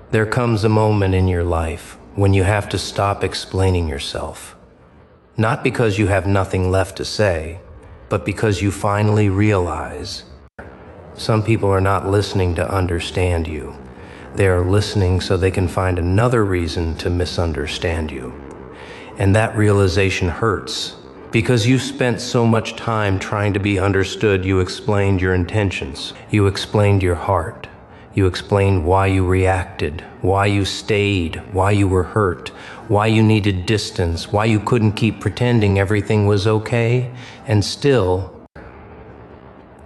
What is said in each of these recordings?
There comes a moment in your life when you have to stop explaining yourself. Not because you have nothing left to say, but because you finally realize some people are not listening to understand you. They are listening so they can find another reason to misunderstand you. And that realization hurts because you spent so much time trying to be understood. You explained your intentions. You explained your heart. You explained why you reacted, why you stayed, why you were hurt, why you needed distance, why you couldn't keep pretending everything was okay, and still,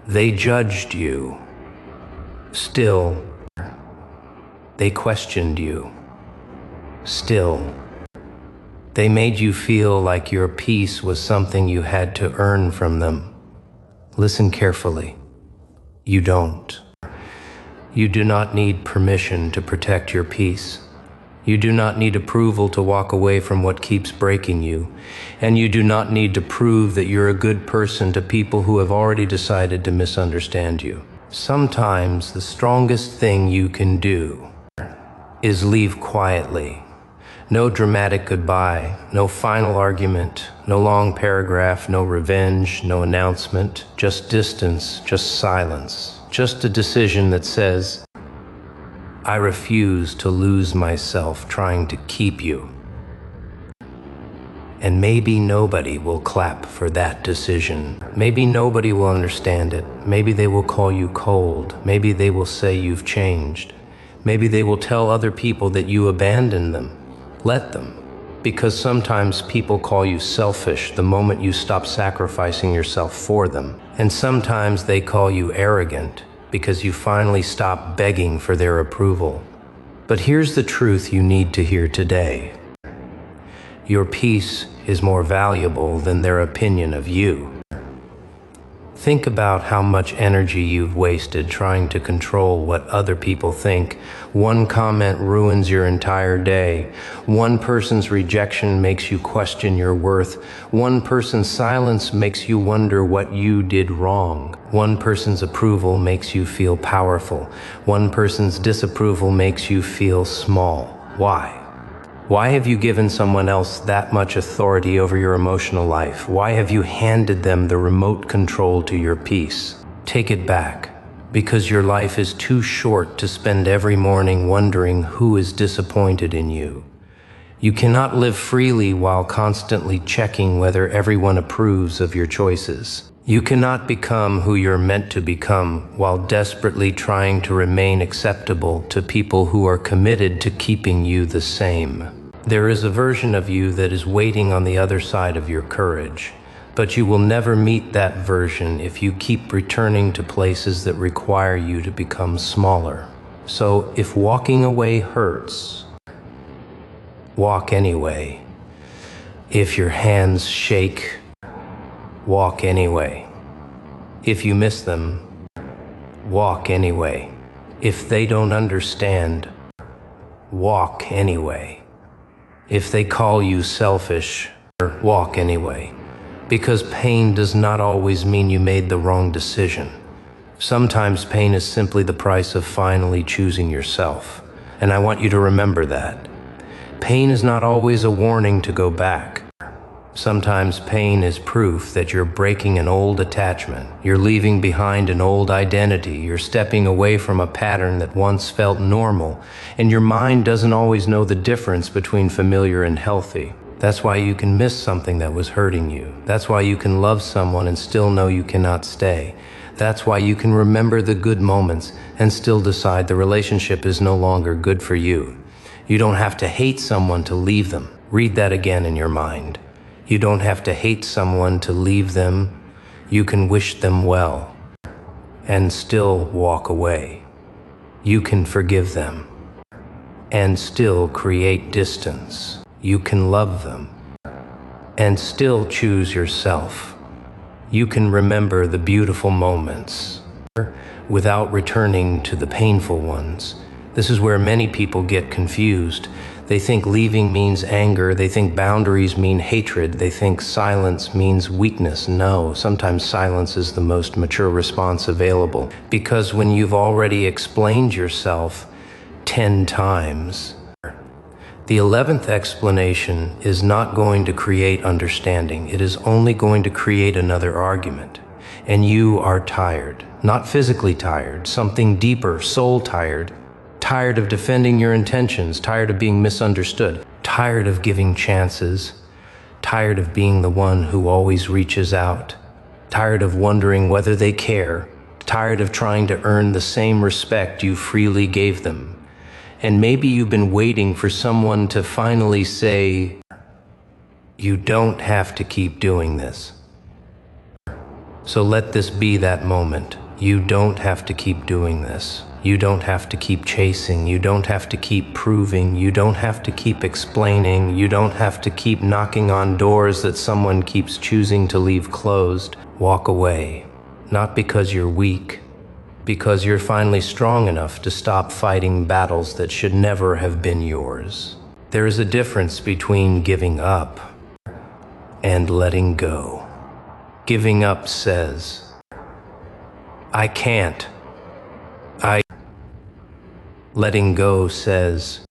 they judged you. Still, they questioned you. Still, they made you feel like your peace was something you had to earn from them. Listen carefully. You don't. You do not need permission to protect your peace. You do not need approval to walk away from what keeps breaking you. And you do not need to prove that you're a good person to people who have already decided to misunderstand you. Sometimes the strongest thing you can do is leave quietly. No dramatic goodbye, no final argument, no long paragraph, no revenge, no announcement, just distance, just silence. Just a decision that says, I refuse to lose myself trying to keep you. And maybe nobody will clap for that decision. Maybe nobody will understand it. Maybe they will call you cold. Maybe they will say you've changed. Maybe they will tell other people that you abandoned them. Let them. Because sometimes people call you selfish the moment you stop sacrificing yourself for them. And sometimes they call you arrogant because you finally stop begging for their approval. But here's the truth you need to hear today. Your peace is more valuable than their opinion of you. Think about how much energy you've wasted trying to control what other people think. One comment ruins your entire day. One person's rejection makes you question your worth. One person's silence makes you wonder what you did wrong. One person's approval makes you feel powerful. One person's disapproval makes you feel small. Why? Why have you given someone else that much authority over your emotional life? Why have you handed them the remote control to your peace? Take it back, because your life is too short to spend every morning wondering who is disappointed in you. You cannot live freely while constantly checking whether everyone approves of your choices. You cannot become who you're meant to become while desperately trying to remain acceptable to people who are committed to keeping you the same. There is a version of you that is waiting on the other side of your courage, but you will never meet that version if you keep returning to places that require you to become smaller. So if walking away hurts, walk anyway. If your hands shake, walk anyway. If you miss them, walk anyway. If they don't understand, walk anyway. If they call you selfish, walk anyway. Because pain does not always mean you made the wrong decision. Sometimes pain is simply the price of finally choosing yourself. And I want you to remember that. Pain is not always a warning to go back. Sometimes pain is proof that you're breaking an old attachment. You're leaving behind an old identity. You're stepping away from a pattern that once felt normal. And your mind doesn't always know the difference between familiar and healthy. That's why you can miss something that was hurting you. That's why you can love someone and still know you cannot stay. That's why you can remember the good moments and still decide the relationship is no longer good for you. You don't have to hate someone to leave them. Read that again in your mind. You don't have to hate someone to leave them. You can wish them well and still walk away. You can forgive them and still create distance. You can love them and still choose yourself. You can remember the beautiful moments without returning to the painful ones. This is where many people get confused. They think leaving means anger. They think boundaries mean hatred. They think silence means weakness. No, sometimes silence is the most mature response available. Because when you've already explained yourself, 10 times. The 11th explanation is not going to create understanding. It is only going to create another argument. And you are tired. Not physically tired, something deeper, soul tired. Tired of defending your intentions, tired of being misunderstood, tired of giving chances, tired of being the one who always reaches out, tired of wondering whether they care, tired of trying to earn the same respect you freely gave them. And maybe you've been waiting for someone to finally say, you don't have to keep doing this. So let this be that moment. You don't have to keep doing this. You don't have to keep chasing. You don't have to keep proving. You don't have to keep explaining. You don't have to keep knocking on doors that someone keeps choosing to leave closed. Walk away. Not because you're weak, because you're finally strong enough to stop fighting battles that should never have been yours. There is a difference between giving up and letting go. Giving up says, I can't. Letting go says,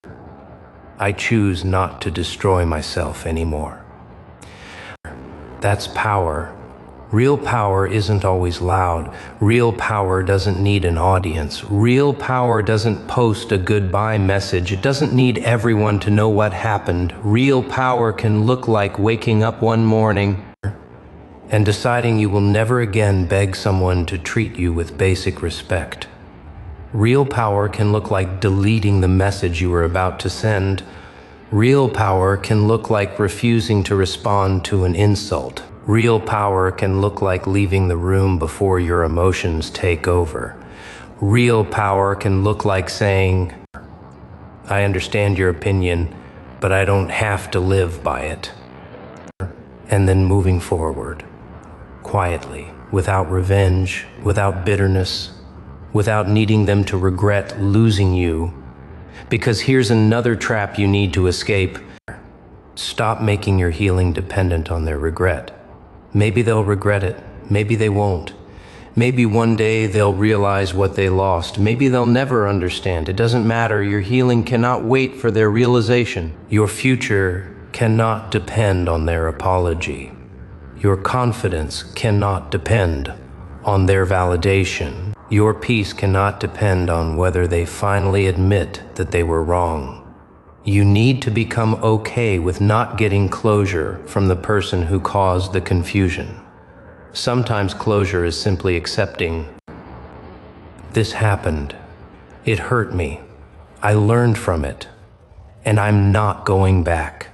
I choose not to destroy myself anymore. That's power. Real power isn't always loud. Real power doesn't need an audience. Real power doesn't post a goodbye message. It doesn't need everyone to know what happened. Real power can look like waking up one morning and deciding you will never again beg someone to treat you with basic respect. Real power can look like deleting the message you were about to send. Real power can look like refusing to respond to an insult. Real power can look like leaving the room before your emotions take over. Real power can look like saying, I understand your opinion, but I don't have to live by it. And then moving forward, quietly, without revenge, without bitterness, without needing them to regret losing you. Because here's another trap you need to escape. Stop making your healing dependent on their regret. Maybe they'll regret it. Maybe they won't. Maybe one day they'll realize what they lost. Maybe they'll never understand. It doesn't matter. Your healing cannot wait for their realization. Your future cannot depend on their apology. Your confidence cannot depend on their validation. Your peace cannot depend on whether they finally admit that they were wrong. You need to become okay with not getting closure from the person who caused the confusion. Sometimes closure is simply accepting, this happened. It hurt me. I learned from it. And I'm not going back.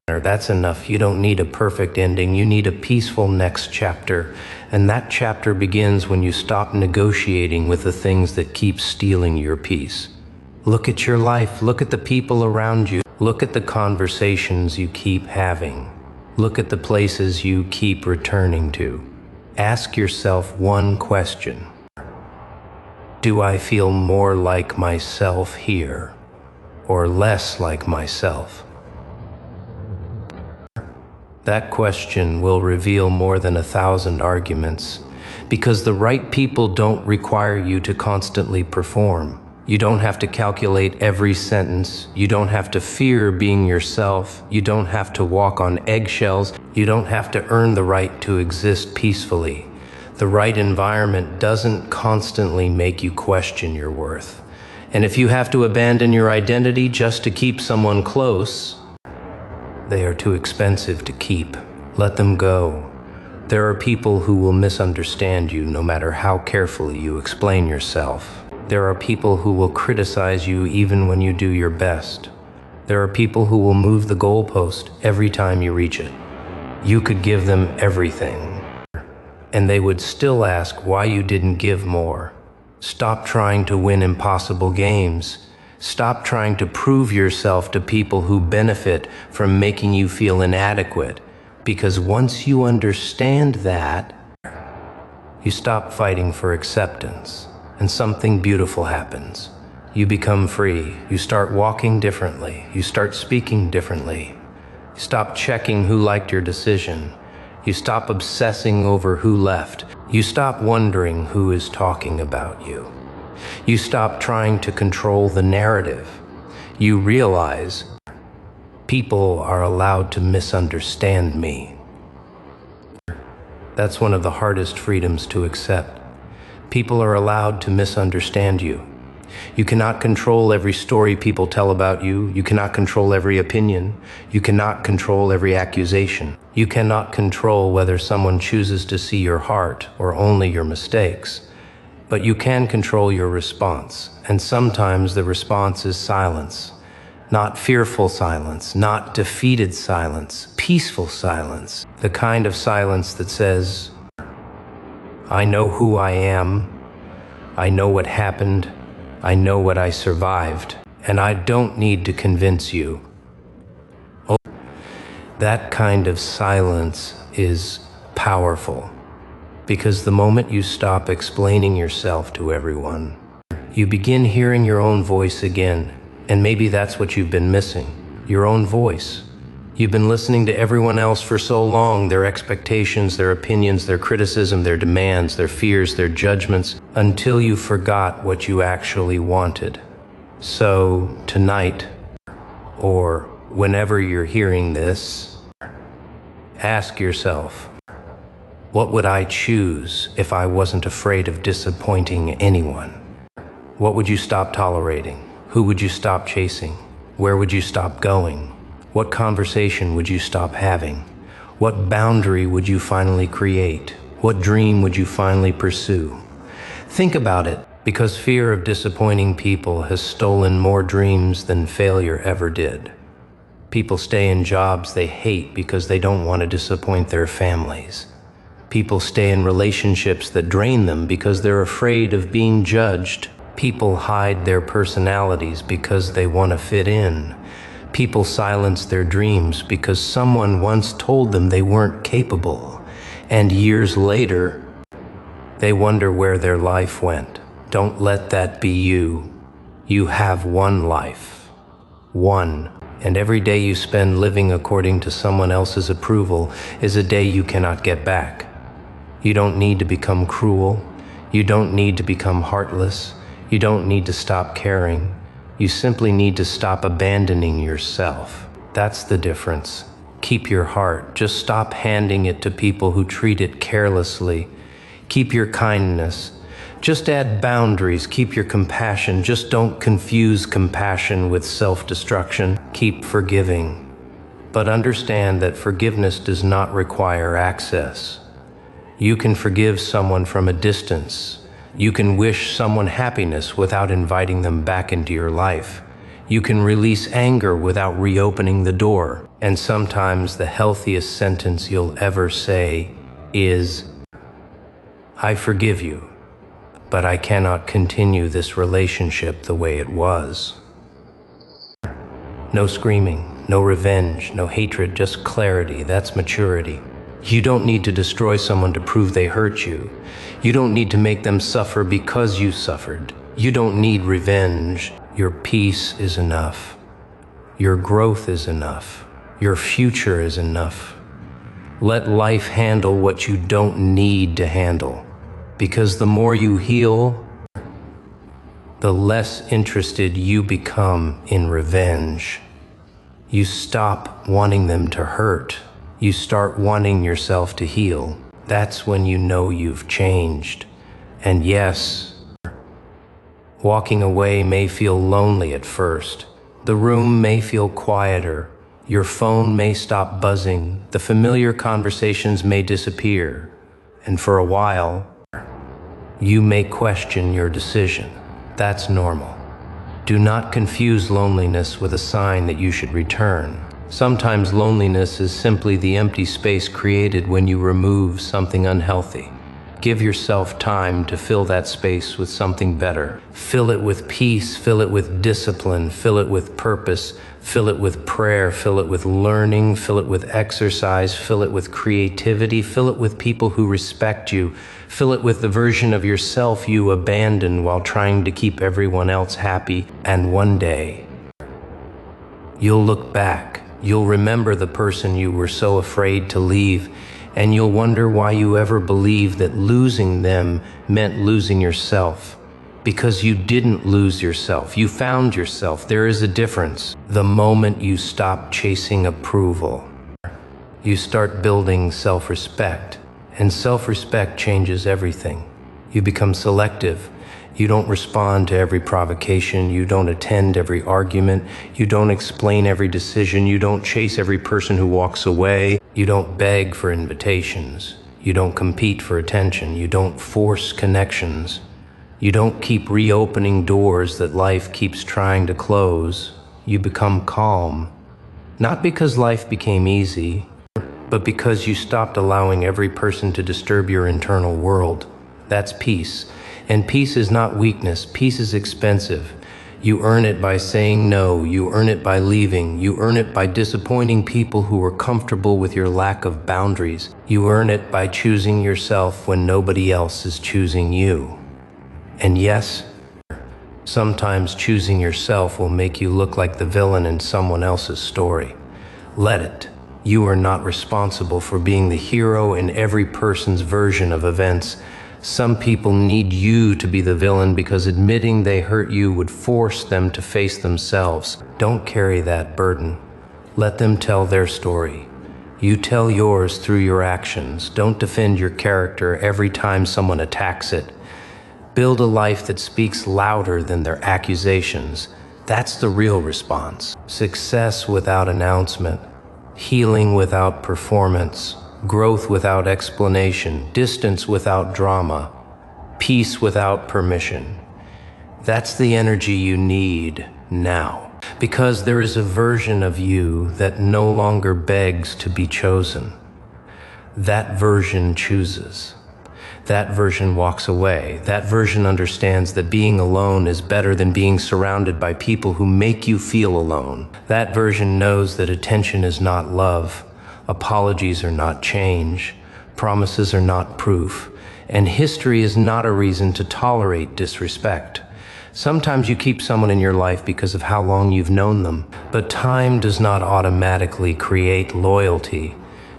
That's enough. You don't need a perfect ending. You need a peaceful next chapter. And that chapter begins when you stop negotiating with the things that keep stealing your peace. Look at your life. Look at the people around you. Look at the conversations you keep having. Look at the places you keep returning to. Ask yourself one question. Do I feel more like myself here or less like myself? That question will reveal more than 1,000 arguments, because the right people don't require you to constantly perform. You don't have to calculate every sentence. You don't have to fear being yourself. You don't have to walk on eggshells. You don't have to earn the right to exist peacefully. The right environment doesn't constantly make you question your worth. And if you have to abandon your identity just to keep someone close, they are too expensive to keep. Let them go. There are people who will misunderstand you no matter how carefully you explain yourself. There are people who will criticize you even when you do your best. There are people who will move the goalpost every time you reach it. You could give them everything, and they would still ask why you didn't give more. Stop trying to win impossible games. Stop trying to prove yourself to people who benefit from making you feel inadequate, because once you understand that, you stop fighting for acceptance. And something beautiful happens. You become free. You start walking differently. You start speaking differently. You stop checking who liked your decision. You stop obsessing over who left. You stop wondering who is talking about you. You stop trying to control the narrative. You realize people are allowed to misunderstand me. That's one of the hardest freedoms to accept. People are allowed to misunderstand you. You cannot control every story people tell about you. You cannot control every opinion. You cannot control every accusation. You cannot control whether someone chooses to see your heart or only your mistakes. But you can control your response. And sometimes the response is silence. Not fearful silence, not defeated silence, peaceful silence. The kind of silence that says, I know who I am. I know what happened. I know what I survived, and I don't need to convince you. Oh, that kind of silence is powerful, because the moment you stop explaining yourself to everyone, you begin hearing your own voice again, and maybe that's what you've been missing, your own voice. You've been listening to everyone else for so long, their expectations, their opinions, their criticism, their demands, their fears, their judgments, until you forgot what you actually wanted. So tonight, or whenever you're hearing this, ask yourself, what would I choose if I wasn't afraid of disappointing anyone? What would you stop tolerating? Who would you stop chasing? Where would you stop going? What conversation would you stop having? What boundary would you finally create? What dream would you finally pursue? Think about it, because fear of disappointing people has stolen more dreams than failure ever did. People stay in jobs they hate because they don't want to disappoint their families. People stay in relationships that drain them because they're afraid of being judged. People hide their personalities because they want to fit in. People silence their dreams because someone once told them they weren't capable, and years later, they wonder where their life went. Don't let that be you. You have one life. One. And every day you spend living according to someone else's approval is a day you cannot get back. You don't need to become cruel. You don't need to become heartless. You don't need to stop caring. You simply need to stop abandoning yourself. That's the difference. Keep your heart. Just stop handing it to people who treat it carelessly. Keep your kindness. Just add boundaries. Keep your compassion. Just don't confuse compassion with self-destruction. Keep forgiving. But understand that forgiveness does not require access. You can forgive someone from a distance. You can wish someone happiness without inviting them back into your life. You can release anger without reopening the door. And sometimes the healthiest sentence you'll ever say is, I forgive you, but I cannot continue this relationship the way it was. No screaming, no revenge, no hatred, just clarity. That's maturity. You don't need to destroy someone to prove they hurt you. You don't need to make them suffer because you suffered. You don't need revenge. Your peace is enough. Your growth is enough. Your future is enough. Let life handle what you don't need to handle. Because the more you heal, the less interested you become in revenge. You stop wanting them to hurt. You start wanting yourself to heal. That's when you know you've changed. And yes, walking away may feel lonely at first. The room may feel quieter. Your phone may stop buzzing. The familiar conversations may disappear. And for a while, you may question your decision. That's normal. Do not confuse loneliness with a sign that you should return. Sometimes loneliness is simply the empty space created when you remove something unhealthy. Give yourself time to fill that space with something better. Fill it with peace, fill it with discipline, fill it with purpose, fill it with prayer, fill it with learning, fill it with exercise, fill it with creativity, fill it with people who respect you, fill it with the version of yourself you abandon while trying to keep everyone else happy. And one day, you'll look back. You'll remember the person you were so afraid to leave, and you'll wonder why you ever believed that losing them meant losing yourself. because you didn't lose yourself. You found yourself. There is a difference. The moment you stop chasing approval, you start building self-respect, and self-respect changes everything. You become selective. You don't respond to every provocation. You don't attend every argument. You don't explain every decision. You don't chase every person who walks away. You don't beg for invitations. You don't compete for attention. You don't force connections. You don't keep reopening doors that life keeps trying to close. You become calm. Not because life became easy, but because you stopped allowing every person to disturb your internal world. That's peace. And peace is not weakness. Peace is expensive. You earn it by saying no. You earn it by leaving. You earn it by disappointing people who are comfortable with your lack of boundaries. You earn it by choosing yourself when nobody else is choosing you. And yes, sometimes choosing yourself will make you look like the villain in someone else's story. Let it. You are not responsible for being the hero in every person's version of events. Some people need you to be the villain because admitting they hurt you would force them to face themselves. Don't carry that burden. Let them tell their story. You tell yours through your actions. Don't defend your character every time someone attacks it. Build a life that speaks louder than their accusations. That's the real response. Success without announcement, healing without performance, growth without explanation, distance without drama, peace without permission. That's the energy you need now, because there is a version of you that no longer begs to be chosen. That version chooses. That version walks away. That version understands that being alone is better than being surrounded by people who make you feel alone. That version knows that attention is not love. Apologies are not change, promises are not proof, and history is not a reason to tolerate disrespect. Sometimes you keep someone in your life because of how long you've known them, but time does not automatically create loyalty.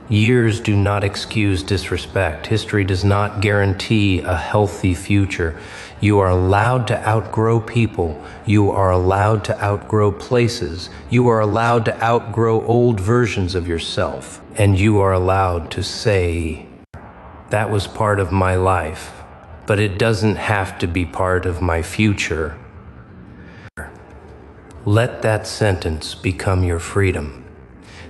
Years do not excuse disrespect. History does not guarantee a healthy future. You are allowed to outgrow people. You are allowed to outgrow places. You are allowed to outgrow old versions of yourself. And you are allowed to say, that was part of my life, but it doesn't have to be part of my future. Let that sentence become your freedom.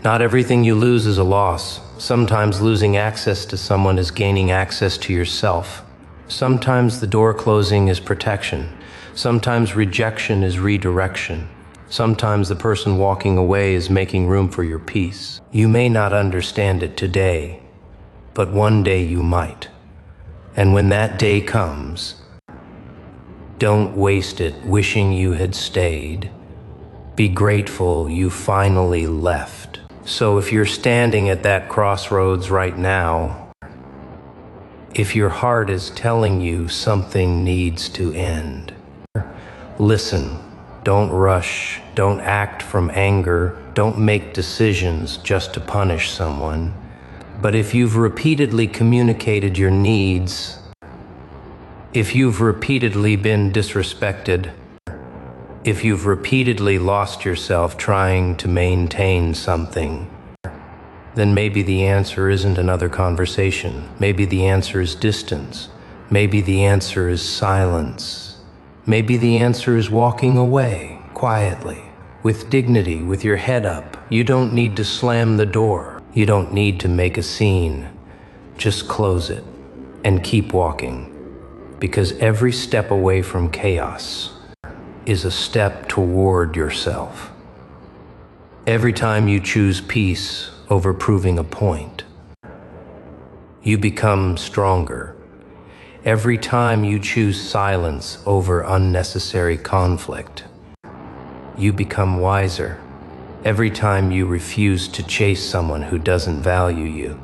Not everything you lose is a loss. Sometimes losing access to someone is gaining access to yourself. Sometimes the door closing is protection. Sometimes rejection is redirection. Sometimes the person walking away is making room for your peace. You may not understand it today, but one day you might. And when that day comes, don't waste it wishing you had stayed. Be grateful you finally left. So if you're standing at that crossroads right now, if your heart is telling you something needs to end, listen. Don't rush. Don't act from anger. Don't make decisions just to punish someone. But if you've repeatedly communicated your needs, if you've repeatedly been disrespected, if you've repeatedly lost yourself trying to maintain something, then maybe the answer isn't another conversation. Maybe the answer is distance. Maybe the answer is silence. Maybe the answer is walking away, quietly, with dignity, with your head up. You don't need to slam the door. You don't need to make a scene. Just close it and keep walking, because every step away from chaos is a step toward yourself. Every time you choose peace over proving a point, you become stronger. Every time you choose silence over unnecessary conflict, you become wiser. Every time you refuse to chase someone who doesn't value you,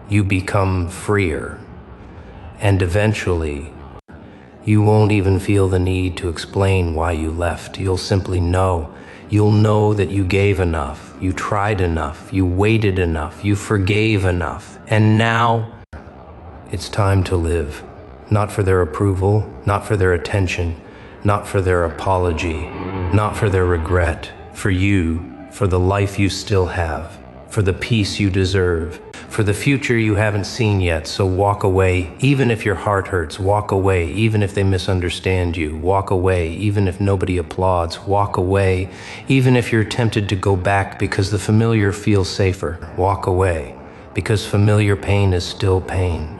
you become freer. And eventually, you won't even feel the need to explain why you left. You'll simply know. You'll know that you gave enough, you tried enough, you waited enough, you forgave enough, and now it's time to live. Not for their approval, not for their attention, not for their apology, not for their regret, for you, for the life you still have, for the peace you deserve, for the future you haven't seen yet. So walk away, even if your heart hurts. Walk away, even if they misunderstand you. Walk away, even if nobody applauds. Walk away, even if you're tempted to go back because the familiar feels safer. Walk away, because familiar pain is still pain.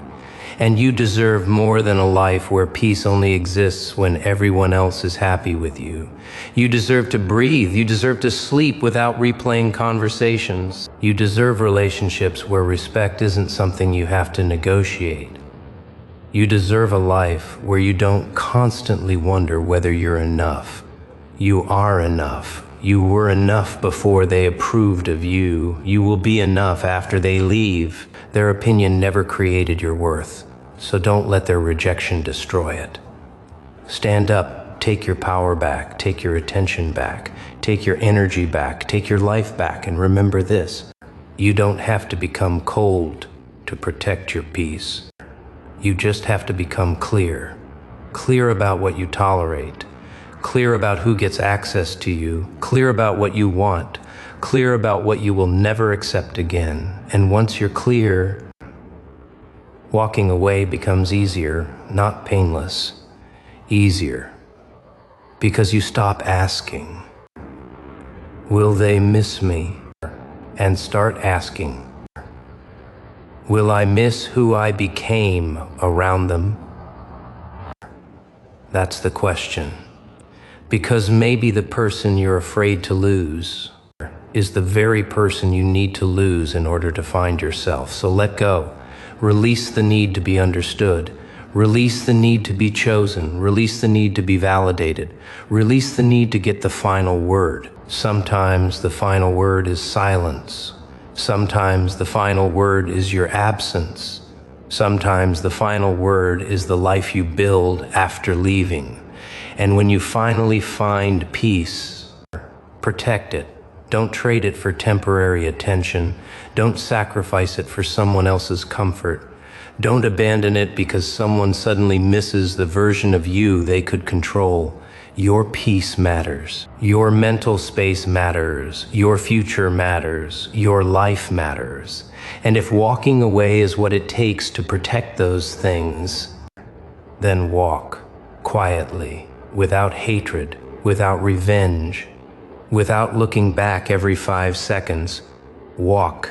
And you deserve more than a life where peace only exists when everyone else is happy with you. You deserve to breathe. You deserve to sleep without replaying conversations. You deserve relationships where respect isn't something you have to negotiate. You deserve a life where you don't constantly wonder whether you're enough. You are enough. You were enough before they approved of you. You will be enough after they leave. Their opinion never created your worth, so don't let their rejection destroy it. Stand up, take your power back, take your attention back, take your energy back, take your life back, and remember this: you don't have to become cold to protect your peace. You just have to become clear. Clear about what you tolerate, clear about who gets access to you, clear about what you want, clear about what you will never accept again. And once you're clear, walking away becomes easier, not painless, easier, because you stop asking, will they miss me? And start asking, will I miss who I became around them? That's the question. Because maybe the person you're afraid to lose is the very person you need to lose in order to find yourself. So let go. Release the need to be understood. Release the need to be chosen. Release the need to be validated. Release the need to get the final word. Sometimes the final word is silence. Sometimes the final word is your absence. Sometimes the final word is the life you build after leaving. And when you finally find peace, protect it. Don't trade it for temporary attention. Don't sacrifice it for someone else's comfort. Don't abandon it because someone suddenly misses the version of you they could control. Your peace matters. Your mental space matters. Your future matters. Your life matters. And if walking away is what it takes to protect those things, then walk quietly, without hatred, without revenge, without looking back every 5 seconds. Walk,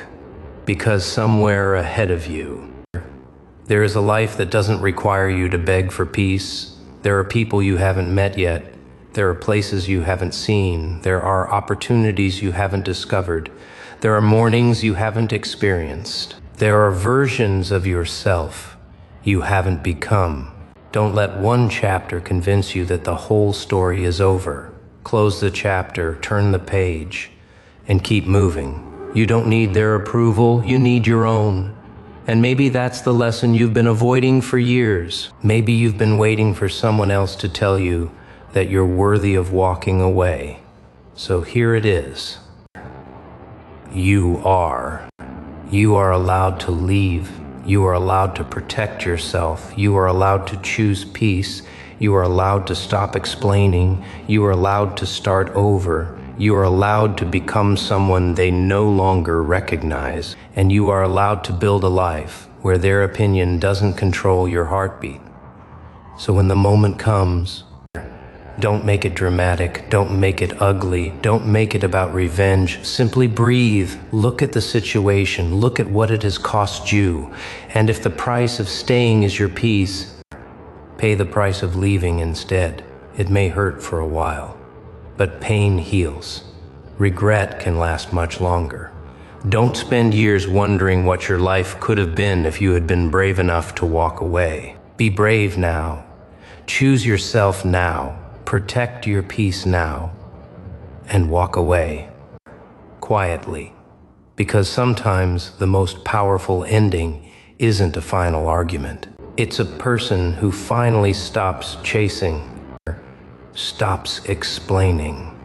because somewhere ahead of you, there is a life that doesn't require you to beg for peace. There are people you haven't met yet. There are places you haven't seen. There are opportunities you haven't discovered. There are mornings you haven't experienced. There are versions of yourself you haven't become. Don't let one chapter convince you that the whole story is over. Close the chapter, turn the page, and keep moving. You don't need their approval, you need your own. And maybe that's the lesson you've been avoiding for years. Maybe you've been waiting for someone else to tell you that you're worthy of walking away. So here it is. You are. You are allowed to leave. You are allowed to protect yourself. You are allowed to choose peace. You are allowed to stop explaining. You are allowed to start over. You are allowed to become someone they no longer recognize. And you are allowed to build a life where their opinion doesn't control your heartbeat. So when the moment comes, don't make it dramatic. Don't make it ugly. Don't make it about revenge. Simply breathe. Look at the situation. Look at what it has cost you. And if the price of staying is your peace, pay the price of leaving instead. It may hurt for a while, but pain heals. Regret can last much longer. Don't spend years wondering what your life could have been if you had been brave enough to walk away. Be brave now. Choose yourself now. Protect your peace now. And walk away. Quietly. Because sometimes the most powerful ending isn't a final argument. It's a person who finally stops chasing, stops explaining,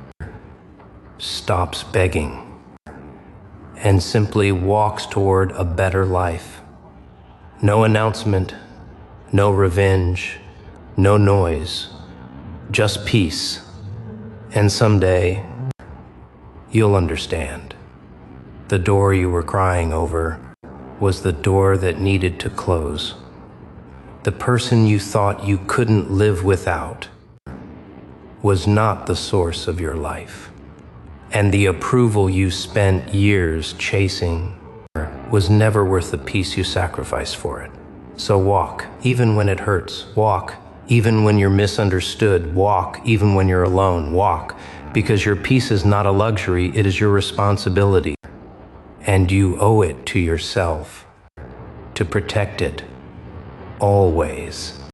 stops begging, and simply walks toward a better life. No announcement, No revenge, no noise, just peace. And someday, you'll understand. The door you were crying over was the door that needed to close. The person you thought you couldn't live without was not the source of your life. And the approval you spent years chasing was never worth the peace you sacrificed for it. So walk, even when it hurts. Walk, even when you're misunderstood. Walk, even when you're alone. Walk, because your peace is not a luxury, it is your responsibility. And you owe it to yourself to protect it, always.